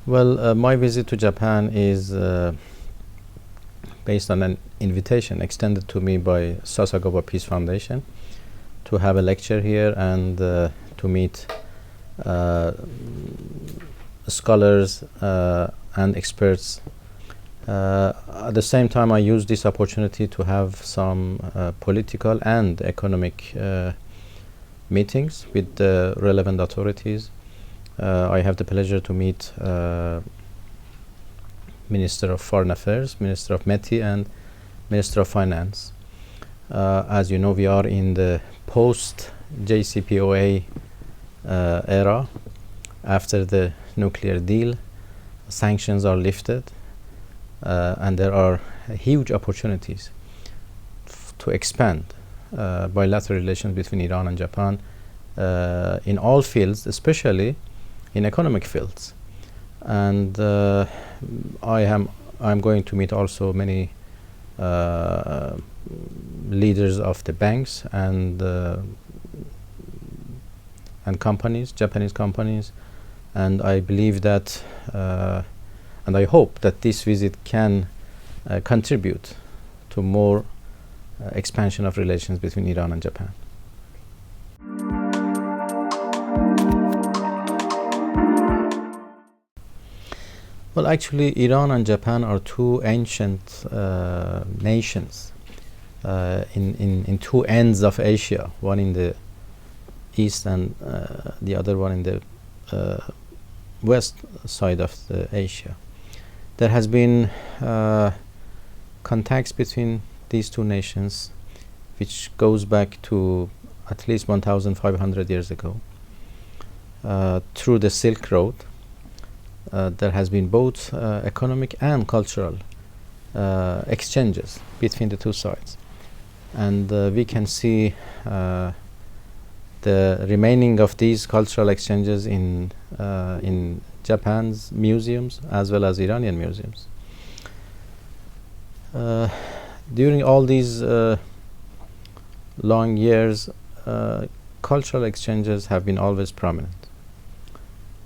Well, my visit to Japan is based on an invitation extended to me by Sasakawa Peace Foundation to have a lecture here and to meet uh, scholars and experts. At the same time, I use this opportunity to have some political and economic meetings with the relevant authorities. I have the pleasure to meet Minister of Foreign Affairs, Minister of METI, and Minister of Finance. As you know, we are in the post-JCPOA era. After the nuclear deal, sanctions are lifted, and there are huge opportunities to expand bilateral relations between Iran and Japan in all fields, especially in economic fields. And I'm going to meet also many leaders of the banks and companies, Japanese companies, and I believe that and I hope that this visit can contribute to more expansion of relations between Iran and Japan. Well, actually, Iran and Japan are two ancient nations in two ends of Asia, one in the east and the other one in the west side of the Asia. There has been contacts between these two nations which goes back to at least 1,500 years ago. Through the Silk Road, there has been both economic and cultural exchanges between the two sides. And we can see the remaining of these cultural exchanges in Japan's museums as well as Iranian museums. During all these long years, cultural exchanges have been always prominent.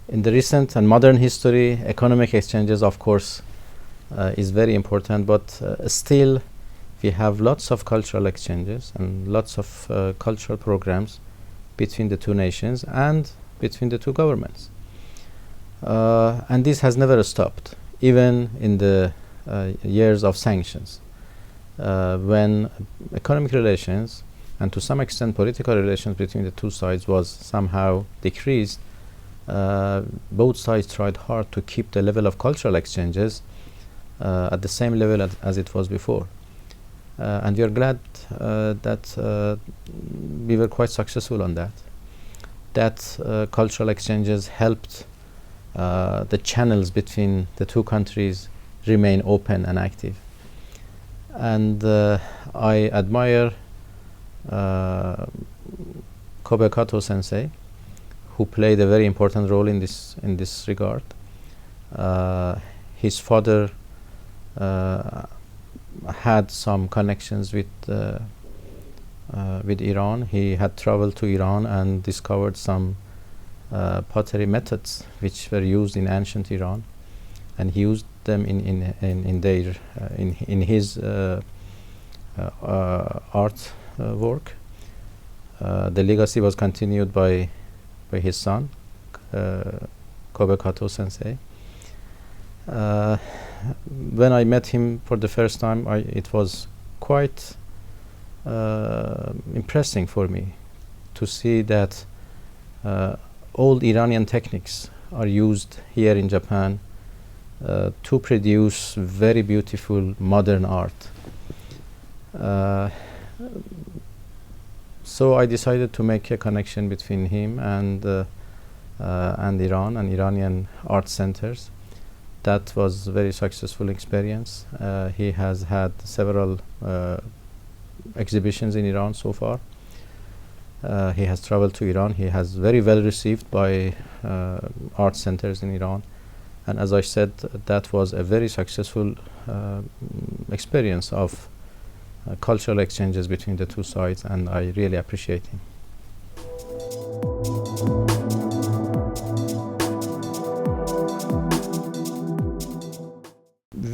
In the recent and modern history, economic exchanges, of course, is very important, but still we have lots of cultural exchanges and lots of cultural programs between the two nations and between the two governments. And this has never stopped, even in the years of sanctions, when economic relations and to some extent political relations between the two sides was somehow decreased. Both sides tried hard to keep the level of cultural exchanges at the same level as it was before. And we are glad that we were quite successful on that. That cultural exchanges helped the channels between the two countries remain open and active. And I admire Kobe Kato sensei, who played a very important role in this regard. His father had some connections with Iran. He had traveled to Iran and discovered some pottery methods which were used in ancient Iran, and he used them in his art work. The legacy was continued by his son, Kobe Kato sensei. When I met him for the first time, it was quite impressive for me to see that old Iranian techniques are used here in Japan to produce very beautiful modern art. So I decided to make a connection between him and Iran and Iranian art centers. That was a very successful experience. He has had several exhibitions in Iran so far. He has traveled to Iran. He has very well received by art centers in Iran. And as I said, that was a very successful experience of cultural exchanges between the two sides, and I really appreciate him.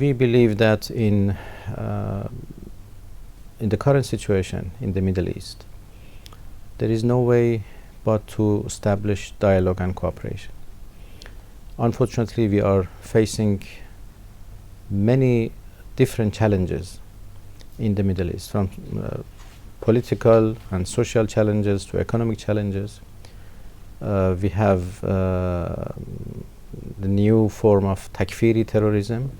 We believe that in the current situation in the Middle East, there is no way but to establish dialogue and cooperation. Unfortunately, we are facing many different challenges in the Middle East, from political and social challenges to economic challenges. We have the new form of takfiri terrorism,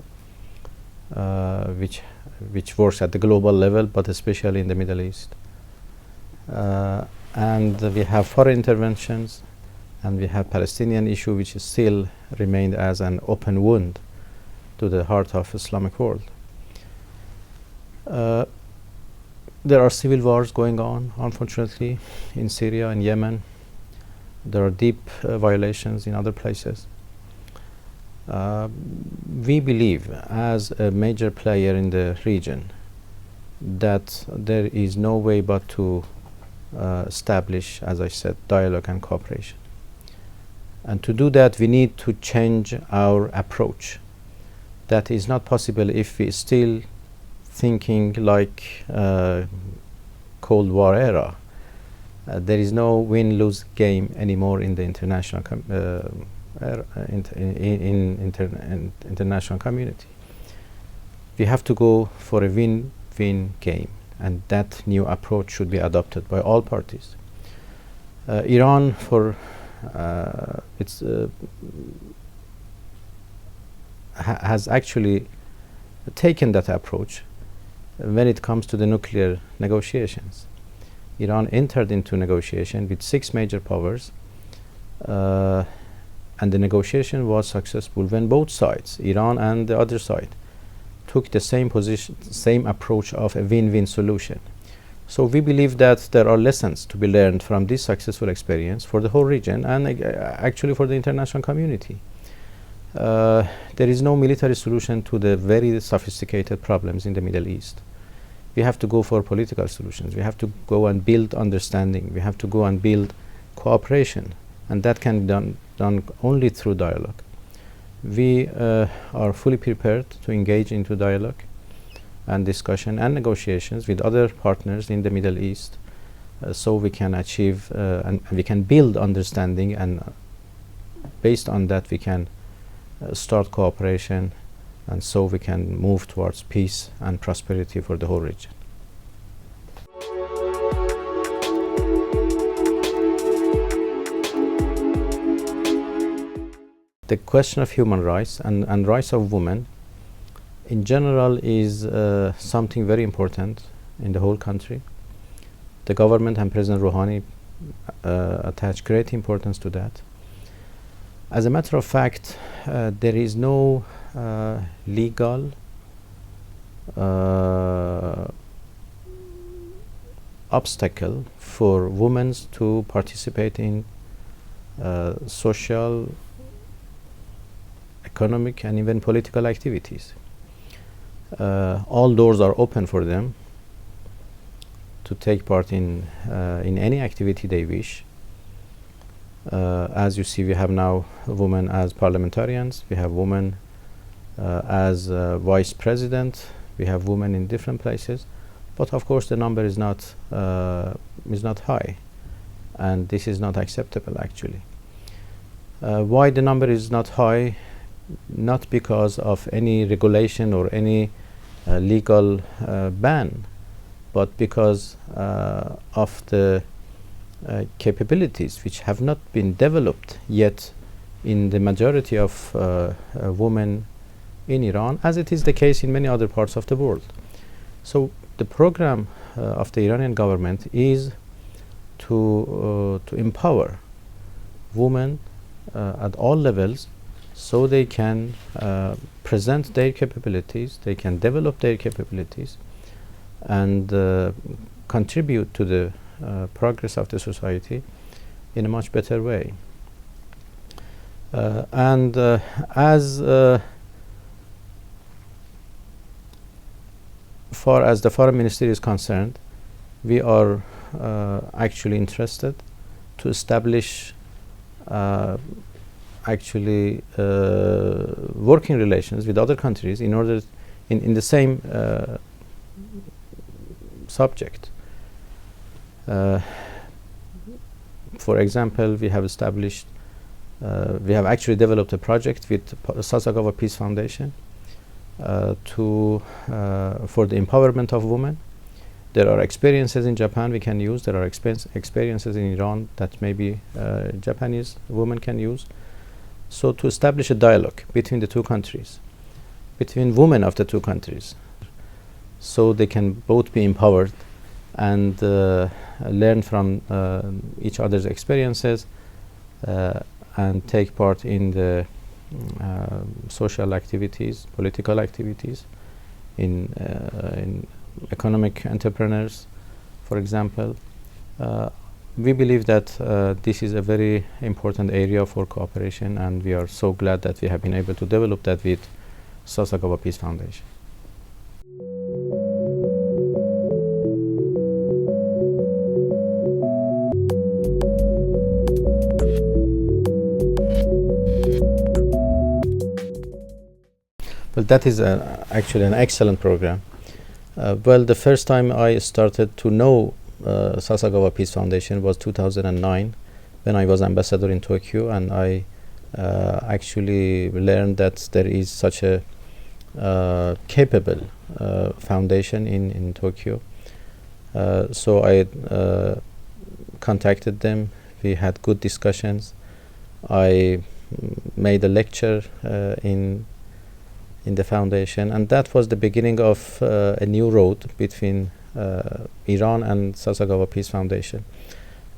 which works at the global level, but especially in the Middle East. And we have foreign interventions, and we have Palestinian issue, which is still remained as an open wound to the heart of Islamic world. There are civil wars going on, unfortunately, in Syria and Yemen. There are deep violations in other places. We believe, as a major player in the region, that there is no way but to establish, as I said, dialogue and cooperation. And to do that, we need to change our approach. That is not possible if we still thinking like Cold War era. There is no win-lose game anymore in the international international community. We have to go for a win-win game, and that new approach should be adopted by all parties. Iran, for has actually taken that approach when it comes to the nuclear negotiations. Iran entered into negotiation with 6 major powers, and the negotiation was successful when both sides, Iran and the other side, took the same position, same approach of a win-win solution. So we believe that there are lessons to be learned from this successful experience for the whole region, and actually for the international community. There is no military solution to the very sophisticated problems in the Middle East. We have to go for political solutions. We have to go and build understanding. We have to go and build cooperation, and that can be done only through dialogue. We are fully prepared to engage into dialogue and discussion and negotiations with other partners in the Middle East, so we can achieve and we can build understanding, and based on that we can start cooperation, and so we can move towards peace and prosperity for the whole region. The question of human rights and rights of women in general is something very important in the whole country. The government and President Rouhani attach great importance to that. As a matter of fact, there is no legal obstacle for women to participate in social, economic, and even political activities. All doors are open for them to take part in any activity they wish. As you see, we have now women as parliamentarians, we have women as vice president, we have women in different places, but of course the number is not high, and this is not acceptable actually. Why the number is not high? Not because of any regulation or any legal ban, but because of the capabilities which have not been developed yet in the majority of women in Iran, as it is the case in many other parts of the world. So the program of the Iranian government is to empower women at all levels, so they can present their capabilities, they can develop their capabilities, and contribute to the progress of the society in a much better way. As far as the Foreign Ministry is concerned, we are actually interested to establish working relations with other countries in order in the same subject. For example, we have actually developed a project with Sasakawa Peace Foundation for the empowerment of women. There are experiences in Japan we can use. There are experiences in Iran that maybe Japanese women can use. So to establish a dialogue between the two countries, between women of the two countries, so they can both be empowered and learn from each other's experiences and take part in the social activities, political activities, in economic entrepreneurs, for example. We believe that this is a very important area for cooperation, and we are so glad that we have been able to develop that with Sasakawa Peace Foundation. Well, that is actually an excellent program. Well, the first time I started to know Sasakawa Peace Foundation was 2009, when I was ambassador in Tokyo, and I actually learned that there is such a capable foundation in Tokyo. So I contacted them. We had good discussions. I made a lecture in the foundation, and that was the beginning of a new road between Iran and Sasakawa Peace Foundation.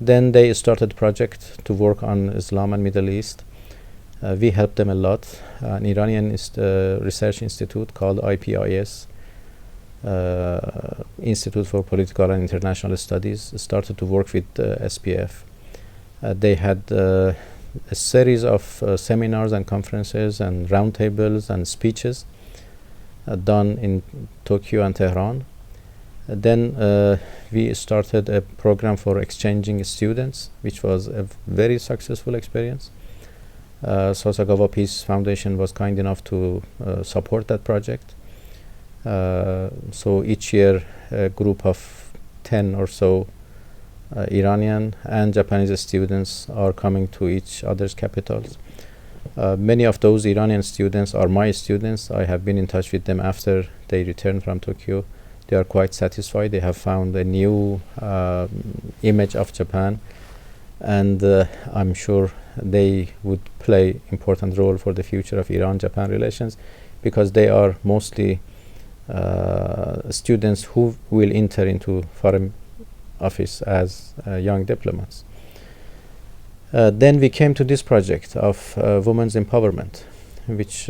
Then they started a project to work on Islam and Middle East. We helped them a lot. An Iranian research institute called IPIS, Institute for Political and International Studies, started to work with SPF. They had a series of seminars and conferences and roundtables and speeches done in Tokyo and Tehran. Then we started a program for exchanging students, which was a very successful experience. Sasakawa Peace Foundation was kind enough to support that project. So each year a group of 10 or so Iranian and Japanese students are coming to each other's capitals. Many of those Iranian students are my students. I have been in touch with them after they returned from Tokyo. They are quite satisfied. They have found a new image of Japan, and I'm sure they would play important role for the future of Iran-Japan relations, because they are mostly students who will enter into foreign office as young diplomats. Then we came to this project of women's empowerment, which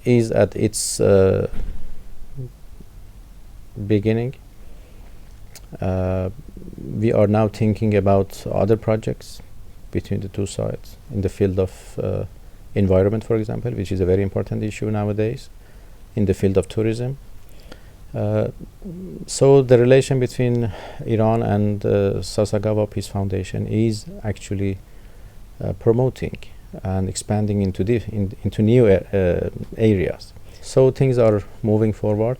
is at its beginning. We are now thinking about other projects between the two sides in the field of environment, for example, which is a very important issue nowadays, in the field of tourism. So the relation between Iran and Sasakawa Peace Foundation is actually promoting and expanding into new areas. So things are moving forward.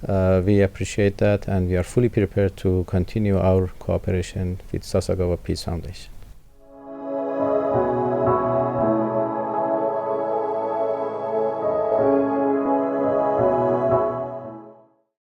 We appreciate that, and we are fully prepared to continue our cooperation with Sasakawa Peace Foundation.